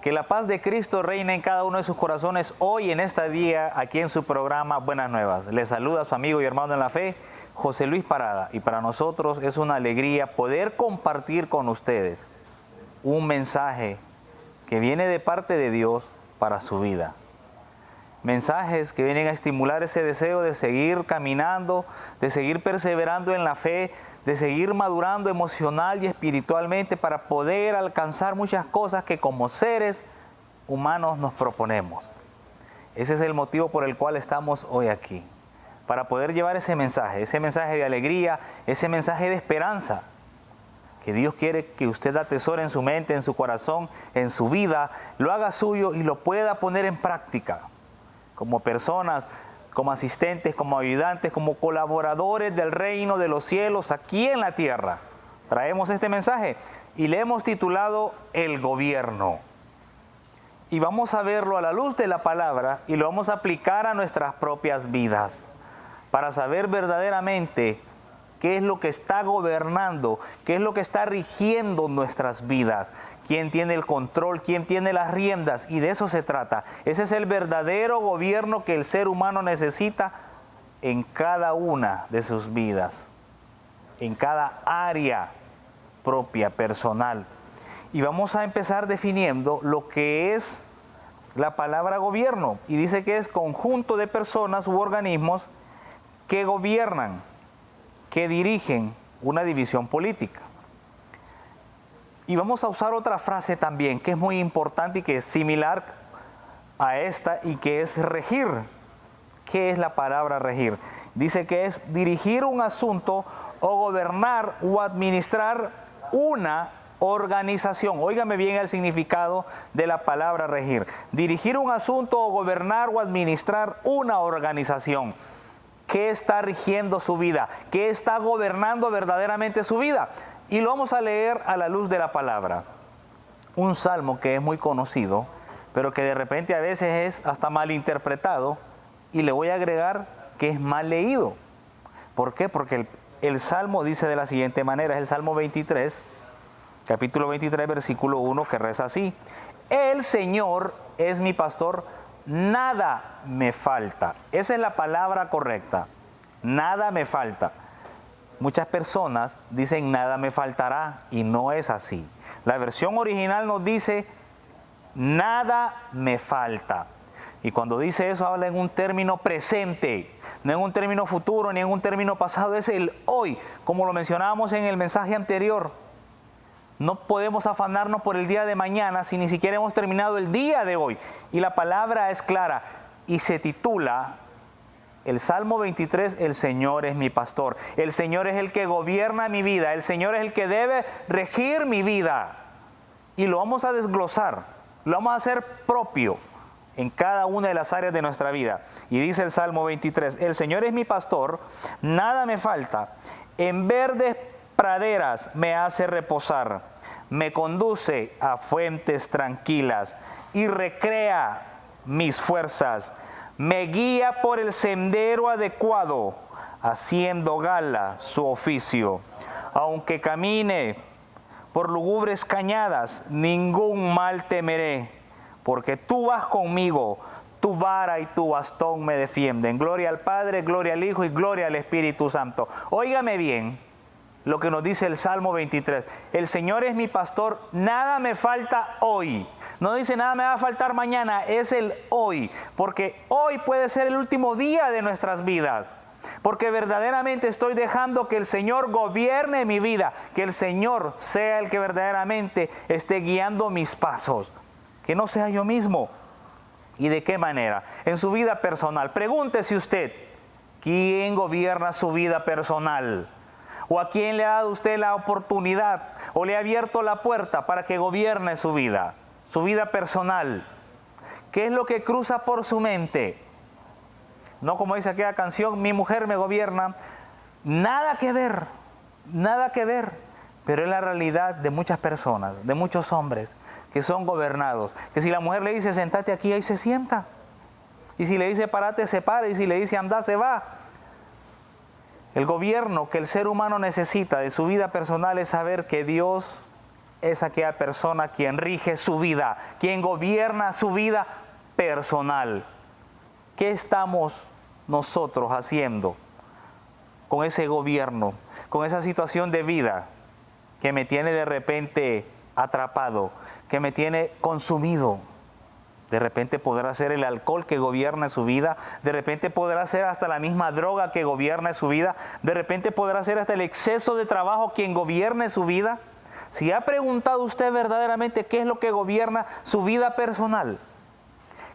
Que la paz de Cristo reine en cada uno de sus corazones hoy en este día, aquí en su programa Buenas Nuevas. Les saluda su amigo y hermano en la fe, José Luis Parada. Y para nosotros es una alegría poder compartir con ustedes un mensaje que viene de parte de Dios para su vida. Mensajes que vienen a estimular ese deseo de seguir caminando, de seguir perseverando en la fe, de seguir madurando emocional y espiritualmente para poder alcanzar muchas cosas que como seres humanos nos proponemos. Ese es el motivo por el cual estamos hoy aquí, para poder llevar ese mensaje de alegría, ese mensaje de esperanza, que Dios quiere que usted atesore en su mente, en su corazón, en su vida, lo haga suyo y lo pueda poner en práctica, como personas, como asistentes, como ayudantes, como colaboradores del reino de los cielos aquí en la tierra. Traemos este mensaje y le hemos titulado El Gobierno. Y vamos a verlo a la luz de la palabra y lo vamos a aplicar a nuestras propias vidas para saber verdaderamente qué es lo que está gobernando, qué es lo que está rigiendo nuestras vidas, quién tiene el control, quién tiene las riendas, y de eso se trata. Ese es el verdadero gobierno que el ser humano necesita en cada una de sus vidas, en cada área propia, personal. Y vamos a empezar definiendo lo que es la palabra gobierno, y dice que es conjunto de personas u organismos que gobiernan, que dirigen una división política. Y vamos a usar otra frase también que es muy importante y que es similar a esta y que es regir. ¿Qué es la palabra regir? Dice que es dirigir un asunto o gobernar o administrar una organización. Óigame bien el significado de la palabra regir. Dirigir un asunto o gobernar o administrar una organización. ¿Qué está rigiendo su vida? ¿Qué está gobernando verdaderamente su vida? Y lo vamos a leer a la luz de la palabra. Un salmo que es muy conocido, pero que de repente a veces es hasta mal interpretado, y le voy a agregar que es mal leído. ¿Por qué? Porque el salmo dice de la siguiente manera, es el Salmo 23, capítulo 23, versículo 1, que reza así: El Señor es mi pastor, nada me falta. Esa es la palabra correcta, nada me falta. Muchas personas dicen nada me faltará y no es así. La versión original nos dice nada me falta. Y cuando dice eso habla en un término presente, no en un término futuro ni en un término pasado, es el hoy, como lo mencionábamos en el mensaje anterior. No podemos afanarnos por el día de mañana si ni siquiera hemos terminado el día de hoy. Y la palabra es clara y se titula el Salmo 23, el Señor es mi pastor. El Señor es el que gobierna mi vida. El Señor es el que debe regir mi vida. Y lo vamos a desglosar, lo vamos a hacer propio en cada una de las áreas de nuestra vida. Y dice el Salmo 23, el Señor es mi pastor, nada me falta. En verdes praderas me hace reposar, me conduce a fuentes tranquilas y recrea mis fuerzas. Me guía por el sendero adecuado, haciendo gala su oficio. Aunque camine por lugubres cañadas, ningún mal temeré, porque tú vas conmigo, tu vara y tu bastón me defienden. Gloria al Padre, gloria al Hijo y gloria al Espíritu Santo. Óigame bien lo que nos dice el Salmo 23. El Señor es mi pastor, nada me falta hoy. No dice nada me va a faltar mañana, es el hoy, porque hoy puede ser el último día de nuestras vidas, porque verdaderamente estoy dejando que el Señor gobierne mi vida, que el Señor sea el que verdaderamente esté guiando mis pasos, que no sea yo mismo. ¿Y de qué manera? En su vida personal. Pregúntese usted, ¿quién gobierna su vida personal? ¿O a quién le ha dado usted la oportunidad o le ha abierto la puerta para que gobierne su vida personal? ¿Qué es lo que cruza por su mente? No como dice aquella canción, mi mujer me gobierna. Nada que ver, pero es la realidad de muchas personas, de muchos hombres que son gobernados. Que si la mujer le dice sentate aquí, ahí se sienta. Y si le dice párate, se para. Y si le dice anda, se va. El gobierno que el ser humano necesita de su vida personal es saber que Dios es aquella persona quien rige su vida, quien gobierna su vida personal. ¿Qué estamos nosotros haciendo con ese gobierno, con esa situación de vida que me tiene de repente atrapado, que me tiene consumido? De repente podrá ser el alcohol que gobierna su vida, de repente podrá ser hasta la misma droga que gobierna su vida, de repente podrá ser hasta el exceso de trabajo quien gobierne su vida. Si ha preguntado usted verdaderamente qué es lo que gobierna su vida personal,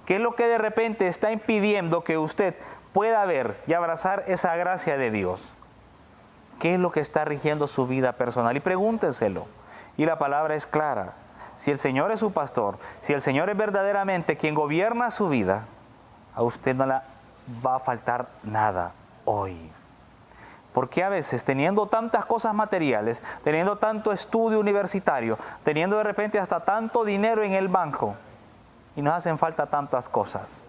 qué es lo que de repente está impidiendo que usted pueda ver y abrazar esa gracia de Dios, qué es lo que está rigiendo su vida personal, y pregúntenselo. Y la palabra es clara. Si el Señor es su pastor, si el Señor es verdaderamente quien gobierna su vida, a usted no le va a faltar nada hoy. Porque a veces, teniendo tantas cosas materiales, teniendo tanto estudio universitario, teniendo de repente hasta tanto dinero en el banco, y nos hacen falta tantas cosas,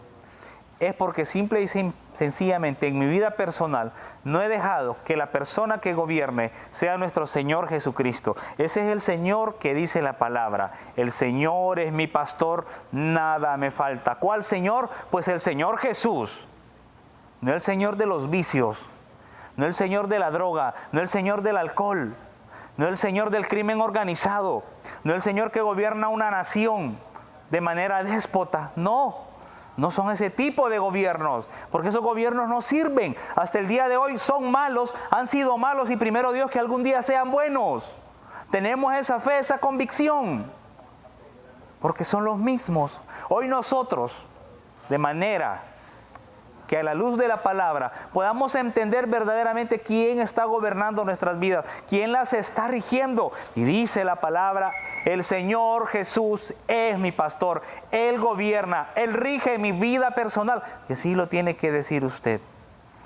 es porque simple y sencillamente en mi vida personal no he dejado que la persona que gobierne sea nuestro Señor Jesucristo. Ese es el Señor que dice la palabra: el Señor es mi pastor, nada me falta. ¿Cuál Señor? Pues el Señor Jesús, no el Señor de los vicios, no el Señor de la droga, no el Señor del alcohol, no el Señor del crimen organizado, no el Señor que gobierna una nación de manera déspota. No son ese tipo de gobiernos, porque esos gobiernos no sirven. Hasta el día de hoy son malos, han sido malos, y primero Dios que algún día sean buenos. Tenemos esa fe, esa convicción, porque son los mismos. Hoy nosotros, de manera que a la luz de la palabra podamos entender verdaderamente quién está gobernando nuestras vidas, quién las está rigiendo. Y dice la palabra: el Señor Jesús es mi pastor, Él gobierna, Él rige mi vida personal. Y así lo tiene que decir usted,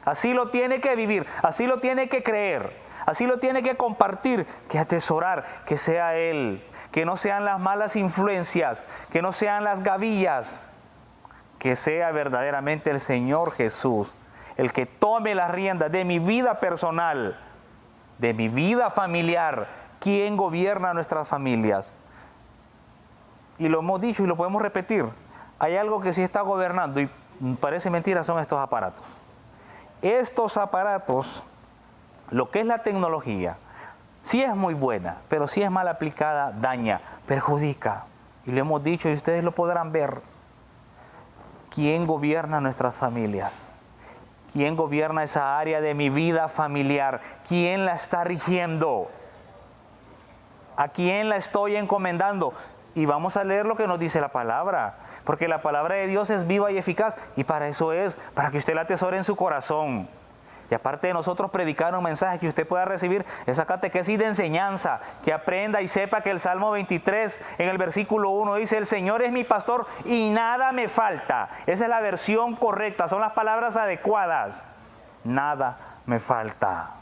así lo tiene que vivir, así lo tiene que creer, así lo tiene que compartir, que atesorar, que sea Él, que no sean las malas influencias, que no sean las gavillas, que sea verdaderamente el Señor Jesús el que tome las riendas de mi vida personal, de mi vida familiar, quien gobierna nuestras familias. Y lo hemos dicho y lo podemos repetir: hay algo que sí está gobernando, y parece mentira, son estos aparatos. Estos aparatos, lo que es la tecnología, sí es muy buena, pero si es mal aplicada, daña, perjudica. Y lo hemos dicho y ustedes lo podrán ver. ¿Quién gobierna nuestras familias? ¿Quién gobierna esa área de mi vida familiar? ¿Quién la está rigiendo? ¿A quién la estoy encomendando? Y vamos a leer lo que nos dice la palabra, porque la palabra de Dios es viva y eficaz, y para eso es, para que usted la atesore en su corazón. Y aparte de nosotros predicar un mensaje, que usted pueda recibir esa catequesis de enseñanza, que aprenda y sepa que el Salmo 23 en el versículo 1 dice: el Señor es mi pastor y nada me falta. Esa es la versión correcta, son las palabras adecuadas. Nada me falta.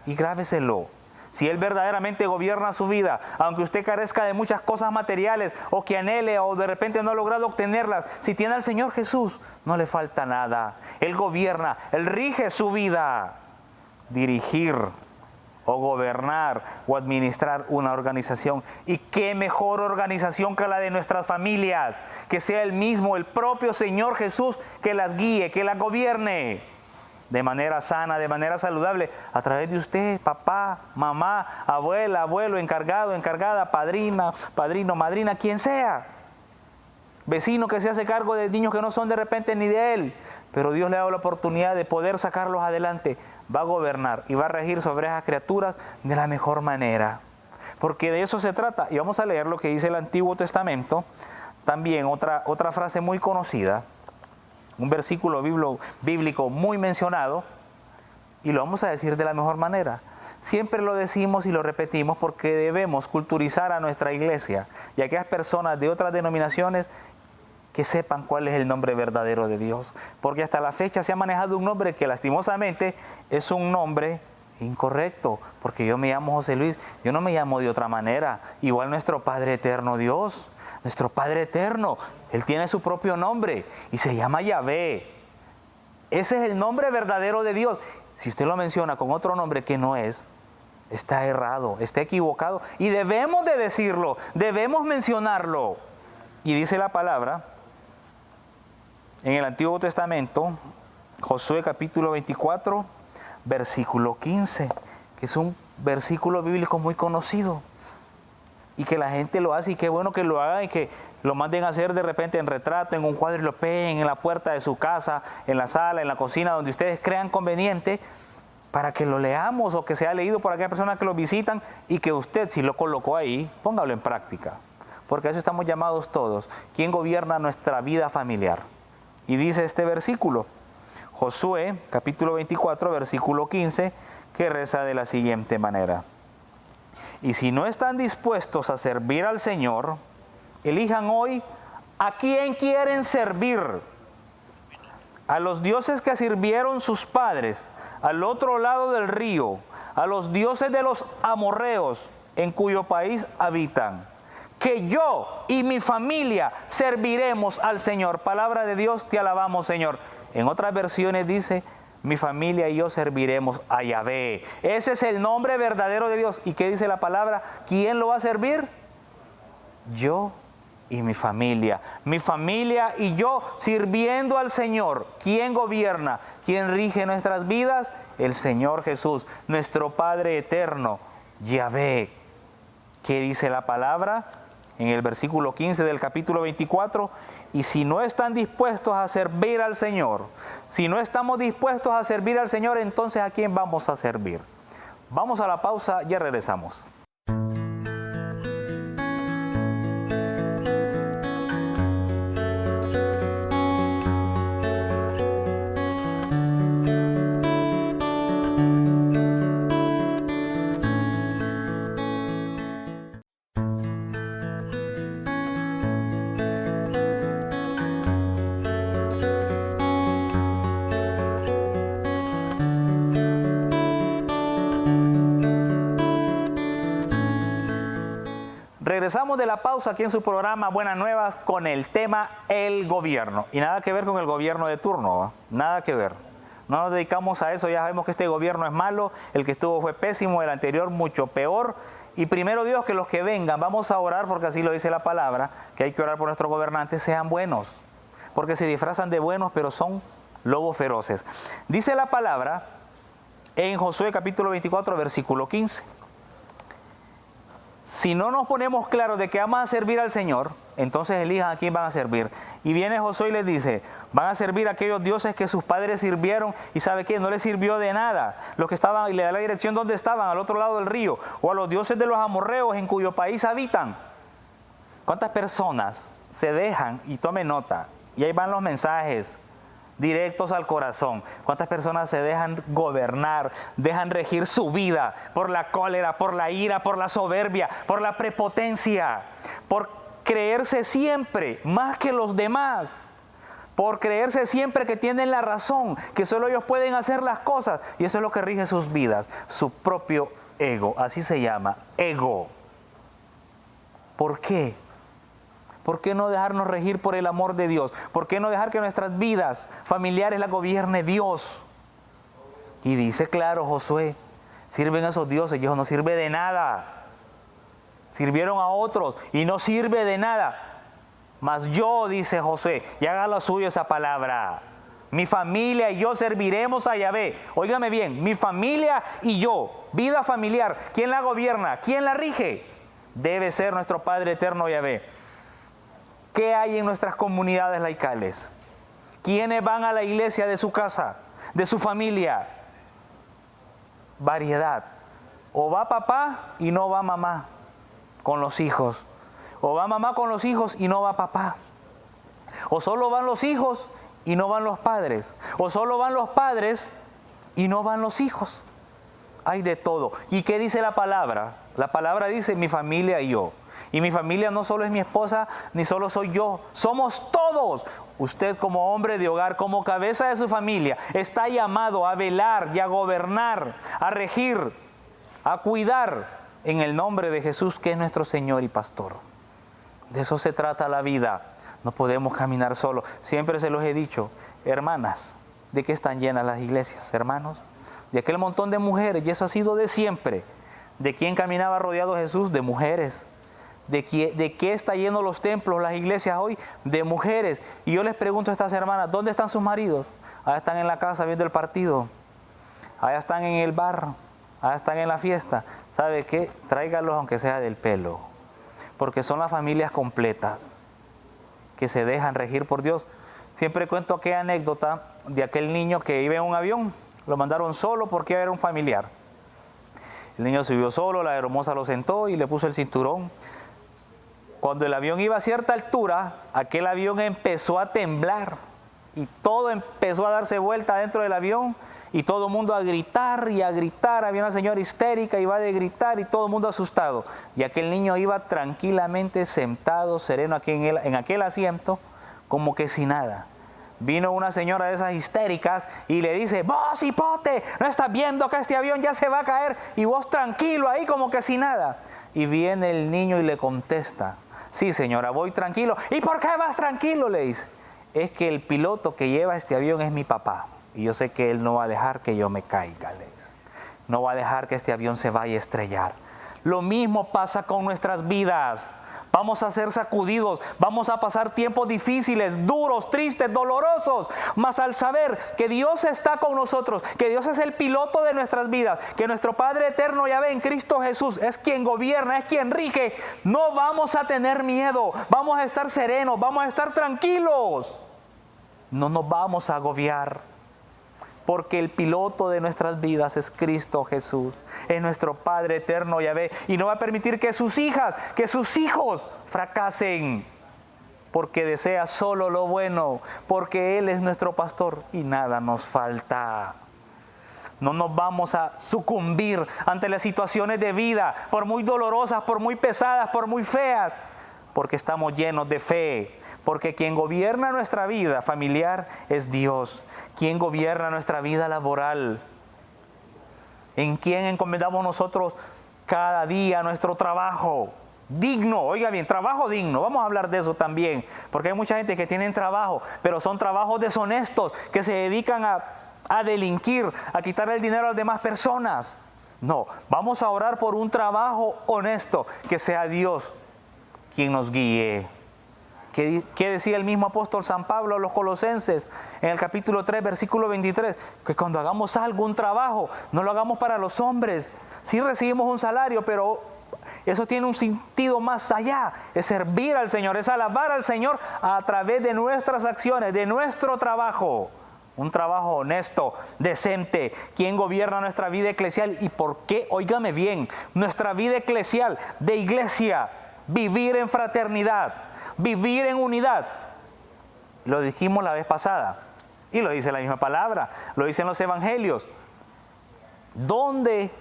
Y grábeselo. Si Él verdaderamente gobierna su vida, aunque usted carezca de muchas cosas materiales, o que anhele, o de repente no ha logrado obtenerlas, si tiene al Señor Jesús, no le falta nada. Él gobierna, Él rige su vida. Dirigir o gobernar o administrar una organización. Y qué mejor organización que la de nuestras familias, que sea el mismo, el propio Señor Jesús, que las guíe, que las gobierne de manera sana, de manera saludable, a través de usted, papá, mamá, abuela, abuelo, encargado, encargada, padrina, padrino, madrina, quien sea. Vecino que se hace cargo de niños que no son de repente ni de él, pero Dios le ha dado la oportunidad de poder sacarlos adelante. Va a gobernar y va a regir sobre esas criaturas de la mejor manera, porque de eso se trata. Y vamos a leer lo que dice el Antiguo Testamento, también otra frase muy conocida, un versículo bíblico muy mencionado, y lo vamos a decir de la mejor manera. Siempre lo decimos y lo repetimos porque debemos culturizar a nuestra iglesia y a aquellas personas de otras denominaciones que sepan cuál es el nombre verdadero de Dios. Porque hasta la fecha se ha manejado un nombre que lastimosamente es un nombre incorrecto, porque yo me llamo José Luis, yo no me llamo de otra manera. Igual nuestro Padre Eterno Dios, nuestro Padre Eterno, Él tiene su propio nombre y se llama Yahvé. Ese es el nombre verdadero de Dios. Si usted lo menciona con otro nombre que no es, está errado, está equivocado. Y debemos de decirlo, debemos mencionarlo. Y dice la palabra en el Antiguo Testamento, Josué capítulo 24, versículo 15, que es un versículo bíblico muy conocido. Y que la gente lo hace, y qué bueno que lo hagan, y que lo manden a hacer de repente en retrato, en un cuadro, y lo peguen en la puerta de su casa, en la sala, en la cocina, donde ustedes crean conveniente, para que lo leamos o que sea leído por aquellas personas que lo visitan, y que usted, si lo colocó ahí, póngalo en práctica. Porque a eso estamos llamados todos. ¿Quién gobierna nuestra vida familiar? Y dice este versículo, Josué capítulo 24, versículo 15, que reza de la siguiente manera. Y si no están dispuestos a servir al Señor, elijan hoy a quién quieren servir. A los dioses que sirvieron sus padres al otro lado del río, a los dioses de los amorreos en cuyo país habitan. Que yo y mi familia serviremos al Señor. Palabra de Dios, te alabamos, Señor. En otras versiones dice, mi familia y yo serviremos a Yahvé. Ese es el nombre verdadero de Dios. ¿Y qué dice la palabra? ¿Quién lo va a servir? Yo y mi familia. Mi familia y yo sirviendo al Señor. ¿Quién gobierna? ¿Quién rige nuestras vidas? El Señor Jesús, nuestro Padre eterno, Yahvé. ¿Qué dice la palabra? En el versículo 15 del capítulo 24, y si no están dispuestos a servir al Señor, si no estamos dispuestos a servir al Señor, entonces ¿a quién vamos a servir? Vamos a la pausa, ya regresamos. Regresamos de la pausa aquí en su programa Buenas Nuevas con el tema el gobierno. Y nada que ver con el gobierno de turno, ¿eh? Nada que ver. No nos dedicamos a eso, ya sabemos que este gobierno es malo, el que estuvo fue pésimo, el anterior mucho peor. Y primero Dios, que los que vengan, vamos a orar, porque así lo dice la palabra, que hay que orar por nuestros gobernantes, sean buenos. Porque se disfrazan de buenos, pero son lobos feroces. Dice la palabra en Josué capítulo 24, versículo 15. Si no nos ponemos claros de que vamos a servir al Señor, entonces elijan a quién van a servir. Y viene Josué y les dice, van a servir a aquellos dioses que sus padres sirvieron, y ¿sabe qué? No les sirvió de nada. Los que estaban, y le da la dirección donde estaban, al otro lado del río, o a los dioses de los amorreos en cuyo país habitan. ¿Cuántas personas se dejan? Y tome nota, y ahí van los mensajes directos al corazón. ¿Cuántas personas se dejan gobernar, dejan regir su vida por la cólera, por la ira, por la soberbia, por la prepotencia, por creerse siempre más que los demás, por creerse siempre que tienen la razón, que solo ellos pueden hacer las cosas? Y eso es lo que rige sus vidas, su propio ego, así se llama, ego. ¿Por qué? ¿Por qué no dejarnos regir por el amor de Dios? ¿Por qué no dejar que nuestras vidas familiares las gobierne Dios? Y dice claro Josué, sirven a esos dioses, Dios no sirve de nada. Sirvieron a otros y no sirve de nada. Mas yo, dice Josué, y haga lo suyo esa palabra, mi familia y yo serviremos a Yahvé. Óigame bien, mi familia y yo, vida familiar, ¿quién la gobierna? ¿Quién la rige? Debe ser nuestro Padre eterno Yahvé. ¿Qué hay en nuestras comunidades laicales? ¿Quiénes van a la iglesia de su casa, de su familia? Variedad. O va papá y no va mamá con los hijos. O va mamá con los hijos y no va papá. O solo van los hijos y no van los padres. O solo van los padres y no van los hijos. Hay de todo. ¿Y qué dice la palabra? La palabra dice mi familia y yo. Y mi familia no solo es mi esposa, ni solo soy yo, somos todos. Usted como hombre de hogar, como cabeza de su familia, está llamado a velar y a gobernar, a regir, a cuidar en el nombre de Jesús, que es nuestro Señor y Pastor. De eso se trata la vida. No podemos caminar solos. Siempre se los he dicho, hermanas, ¿de qué están llenas las iglesias, hermanos? De aquel montón de mujeres, y eso ha sido de siempre. ¿De quién caminaba rodeado Jesús? De mujeres. ¿De qué está lleno los templos, las iglesias hoy? De mujeres. Y yo les pregunto a estas hermanas, ¿dónde están sus maridos? Allá están en la casa viendo el partido. Allá están en el bar. Allá están en la fiesta. ¿Sabe qué? Tráigalos aunque sea del pelo. Porque son las familias completas que se dejan regir por Dios. Siempre cuento aquella anécdota de aquel niño que iba en un avión. Lo mandaron solo porque era un familiar. El niño subió solo, la hermosa lo sentó y le puso el cinturón. Cuando el avión iba a cierta altura, aquel avión empezó a temblar y todo empezó a darse vuelta dentro del avión y todo el mundo a gritar y a gritar. Había una señora histérica, iba de gritar y todo el mundo asustado. Y aquel niño iba tranquilamente sentado, sereno aquí en aquel asiento, como que sin nada. Vino una señora de esas histéricas y le dice, vos hipote, ¿no estás viendo que este avión ya se va a caer? Y vos tranquilo ahí como que sin nada. Y viene el niño y le contesta, sí señora, voy tranquilo. ¿Y por qué vas tranquilo? Le dice, es que el piloto que lleva este avión es mi papá. Y yo sé que él no va a dejar que yo me caiga, le dice. No va a dejar que este avión se vaya a estrellar. Lo mismo pasa con nuestras vidas. Vamos a ser sacudidos, vamos a pasar tiempos difíciles, duros, tristes, dolorosos. Mas al saber que Dios está con nosotros, que Dios es el piloto de nuestras vidas, que nuestro Padre eterno Yahvé en Cristo Jesús es quien gobierna, es quien rige, no vamos a tener miedo, vamos a estar serenos, vamos a estar tranquilos. No nos vamos a agobiar. Porque el piloto de nuestras vidas es Cristo Jesús, es nuestro Padre eterno Yahvé, y no va a permitir que sus hijas, que sus hijos fracasen, porque desea solo lo bueno, porque Él es nuestro pastor y nada nos falta. No nos vamos a sucumbir ante las situaciones de vida, por muy dolorosas, por muy pesadas, por muy feas, porque estamos llenos de fe. Porque quien gobierna nuestra vida familiar es Dios. Quien gobierna nuestra vida laboral. En quien encomendamos nosotros cada día nuestro trabajo digno. Oiga bien, trabajo digno. Vamos a hablar de eso también. Porque hay mucha gente que tiene trabajo, pero son trabajos deshonestos, que se dedican a delinquir, a quitar el dinero a las demás personas. No, vamos a orar por un trabajo honesto, que sea Dios quien nos guíe. ¿Qué decía el mismo apóstol San Pablo a los Colosenses en el capítulo 3, versículo 23? Que cuando hagamos algo, un trabajo, no lo hagamos para los hombres. Sí recibimos un salario, pero eso tiene un sentido más allá. Es servir al Señor, es alabar al Señor a través de nuestras acciones, de nuestro trabajo. Un trabajo honesto, decente. ¿Quién gobierna nuestra vida eclesial? ¿Y por qué? Óigame bien, nuestra vida eclesial de iglesia, vivir en fraternidad, vivir en unidad. Lo dijimos la vez pasada y lo dice la misma palabra, lo dicen los evangelios. Donde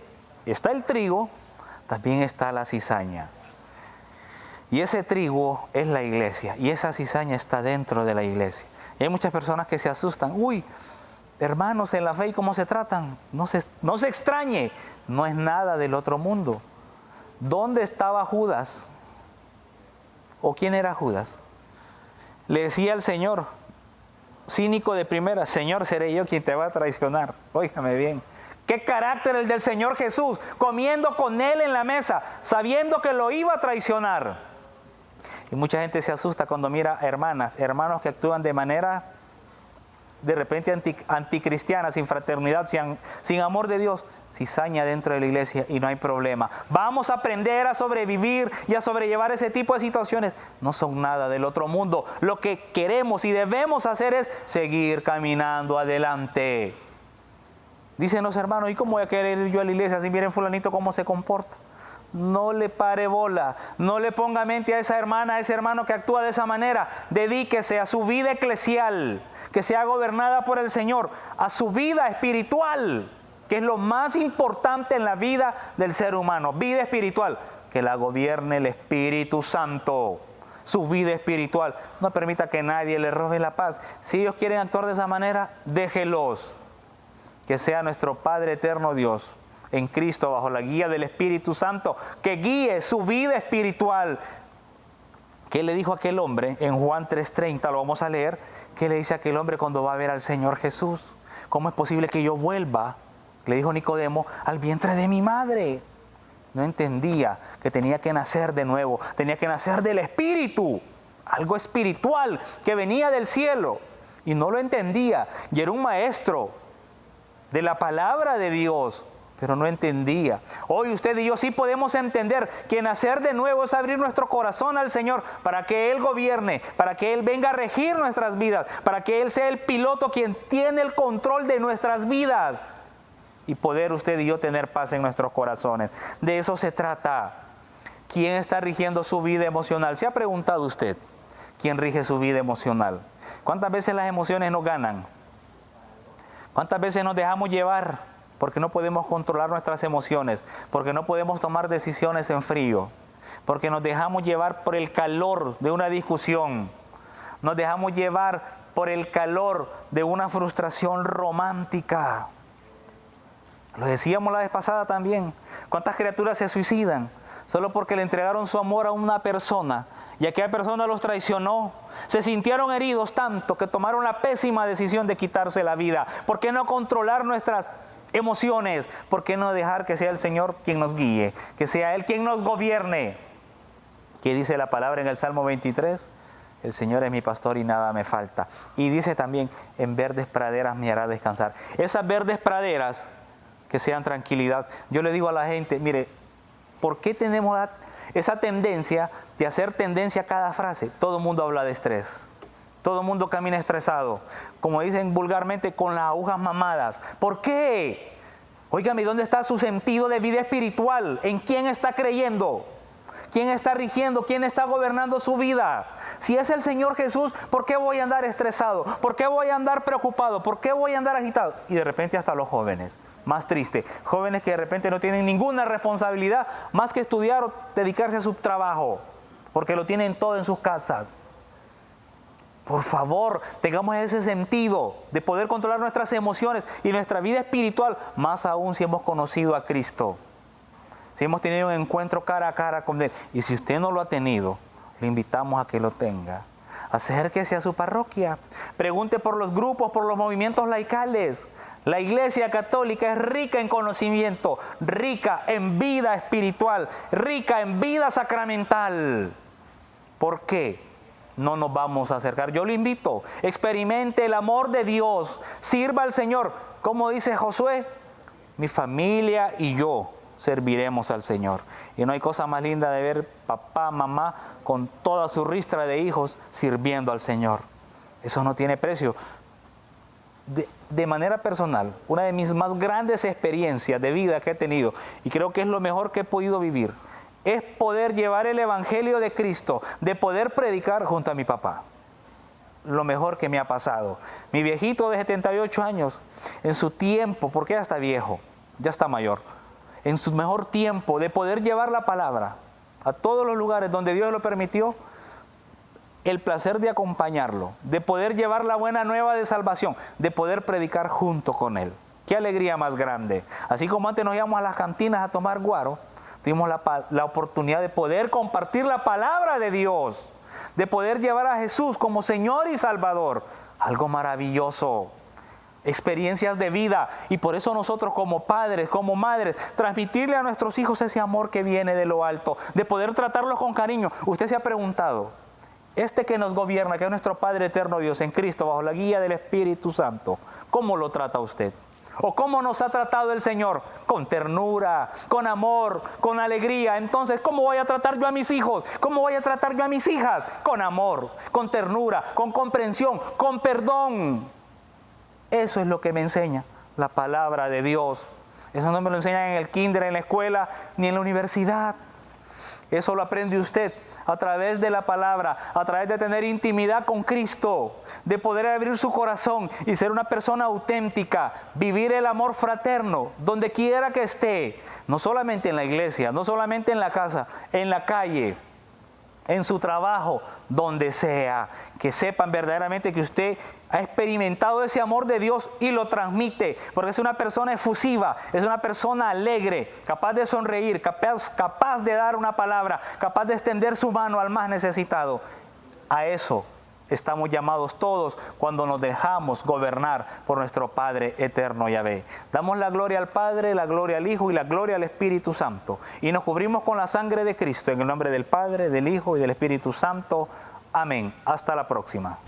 está el trigo, también está la cizaña. Y ese trigo es la iglesia y esa cizaña está dentro de la iglesia. Y hay muchas personas que se asustan. Uy, hermanos en la fe, ¿y cómo se tratan? No se extrañe, no es nada del otro mundo. ¿Dónde estaba Judas? ¿O quién era Judas? Le decía al Señor, cínico de primera, Señor, seré yo quien te va a traicionar. Óigame bien. ¿Qué carácter el del Señor Jesús? Comiendo con Él en la mesa, sabiendo que lo iba a traicionar. Y mucha gente se asusta cuando mira hermanas, hermanos que actúan de manera de repente anticristiana, sin fraternidad, sin amor de Dios. Cizaña dentro de la iglesia y no hay problema. Vamos a aprender a sobrevivir y a sobrellevar ese tipo de situaciones. No son nada del otro mundo. Lo que queremos y debemos hacer es seguir caminando adelante. Dicen los hermanos, ¿y cómo voy a querer ir yo a la iglesia si miren fulanito cómo se comporta? No le pare bola, no le ponga mente a esa hermana, a ese hermano que actúa de esa manera. Dedíquese a su vida eclesial, que sea gobernada por el Señor, a su vida espiritual, que es lo más importante en la vida del ser humano. Vida espiritual, que la gobierne el Espíritu Santo. Su vida espiritual. No permita que nadie le robe la paz. Si ellos quieren actuar de esa manera, déjelos. Que sea nuestro Padre eterno Dios, en Cristo, bajo la guía del Espíritu Santo, que guíe su vida espiritual. ¿Qué le dijo aquel hombre? En Juan 3:30, lo vamos a leer. ¿Qué le dice aquel hombre cuando va a ver al Señor Jesús? ¿Cómo es posible que yo vuelva? Le dijo Nicodemo, al vientre de mi madre. No entendía que tenía que nacer de nuevo, tenía que nacer del Espíritu, algo espiritual que venía del cielo. Y no lo entendía. Y era un maestro de la palabra de Dios, pero no entendía. Hoy usted y yo sí podemos entender que nacer de nuevo es abrir nuestro corazón al Señor para que Él gobierne, para que Él venga a regir nuestras vidas, para que Él sea el piloto quien tiene el control de nuestras vidas y poder usted y yo tener paz en nuestros corazones. De eso se trata. ¿Quién está rigiendo su vida emocional? ¿Se ha preguntado usted quién rige su vida emocional? ¿Cuántas veces las emociones nos ganan? ¿Cuántas veces nos dejamos llevar porque no podemos controlar nuestras emociones? Porque no podemos tomar decisiones en frío. Porque nos dejamos llevar por el calor de una discusión. Nos dejamos llevar por el calor de una frustración romántica. Lo decíamos la vez pasada también. ¿Cuántas criaturas se suicidan solo porque le entregaron su amor a una persona y aquella persona los traicionó? Se sintieron heridos tanto que tomaron la pésima decisión de quitarse la vida. ¿Por qué no controlar nuestras emociones? ¿Por qué no dejar que sea el Señor quien nos guíe? Que sea Él quien nos gobierne. ¿Qué dice la palabra en el Salmo 23? El Señor es mi pastor y nada me falta. Y dice también, en verdes praderas me hará descansar. Esas verdes praderas que sean tranquilidad. Yo le digo a la gente, mire, ¿por qué tenemos esa tendencia de hacer tendencia a cada frase? Todo el mundo habla de estrés. Todo el mundo camina estresado. Como dicen vulgarmente, con las agujas mamadas. ¿Por qué? Óigame, ¿dónde está su sentido de vida espiritual? ¿En quién está creyendo? ¿Quién está rigiendo? ¿Quién está gobernando su vida? Si es el Señor Jesús, ¿por qué voy a andar estresado? ¿Por qué voy a andar preocupado? ¿Por qué voy a andar agitado? Y de repente hasta los jóvenes, más triste, jóvenes que de repente no tienen ninguna responsabilidad más que estudiar o dedicarse a su trabajo, porque lo tienen todo en sus casas. Por favor, tengamos ese sentido de poder controlar nuestras emociones y nuestra vida espiritual, más aún si hemos conocido a Cristo. Si hemos tenido un encuentro cara a cara con Él. Y si usted no lo ha tenido, le invitamos a que lo tenga. Acérquese a su parroquia. Pregunte por los grupos, por los movimientos laicales. La Iglesia Católica es rica en conocimiento, rica en vida espiritual, rica en vida sacramental. ¿Por qué no nos vamos a acercar? Yo le invito, experimente el amor de Dios, sirva al Señor. Como dice Josué, mi familia y yo serviremos al Señor. Y no hay cosa más linda de ver papá, mamá, con toda su ristra de hijos sirviendo al Señor. Eso no tiene precio. De manera personal, una de mis más grandes experiencias de vida que he tenido, y creo que es lo mejor que he podido vivir, es poder llevar el Evangelio de Cristo, de poder predicar junto a mi papá. Lo mejor que me ha pasado. Mi viejito de 78 años, en su tiempo, porque ya está viejo, ya está mayor, en su mejor tiempo de poder llevar la palabra a todos los lugares donde Dios lo permitió, el placer de acompañarlo, de poder llevar la buena nueva de salvación, de poder predicar junto con Él. ¡Qué alegría más grande! Así como antes nos íbamos a las cantinas a tomar guaro, tuvimos la oportunidad de poder compartir la palabra de Dios, de poder llevar a Jesús como Señor y Salvador. Algo maravilloso. Experiencias de vida, y por eso nosotros como padres, como madres, transmitirle a nuestros hijos ese amor que viene de lo alto, de poder tratarlos con cariño. Usted se ha preguntado, este que nos gobierna, que es nuestro Padre eterno Dios en Cristo, bajo la guía del Espíritu Santo, ¿cómo lo trata usted? ¿O cómo nos ha tratado el Señor? Con ternura, con amor, con alegría. Entonces, ¿cómo voy a tratar yo a mis hijos? ¿Cómo voy a tratar yo a mis hijas? Con amor, con ternura, con comprensión, con perdón. Eso es lo que me enseña la palabra de Dios. Eso no me lo enseñan en el kinder, en la escuela, ni en la universidad. Eso lo aprende usted a través de la palabra, a través de tener intimidad con Cristo, de poder abrir su corazón y ser una persona auténtica, vivir el amor fraterno donde quiera que esté, no solamente en la iglesia, no solamente en la casa, en la calle, en su trabajo, donde sea, que sepan verdaderamente que usted ha experimentado ese amor de Dios y lo transmite, porque es una persona efusiva, es una persona alegre, capaz de sonreír, capaz de dar una palabra, capaz de extender su mano al más necesitado. A eso estamos llamados todos cuando nos dejamos gobernar por nuestro Padre eterno Yahvé. Damos la gloria al Padre, la gloria al Hijo y la gloria al Espíritu Santo. Y nos cubrimos con la sangre de Cristo en el nombre del Padre, del Hijo y del Espíritu Santo. Amén. Hasta la próxima.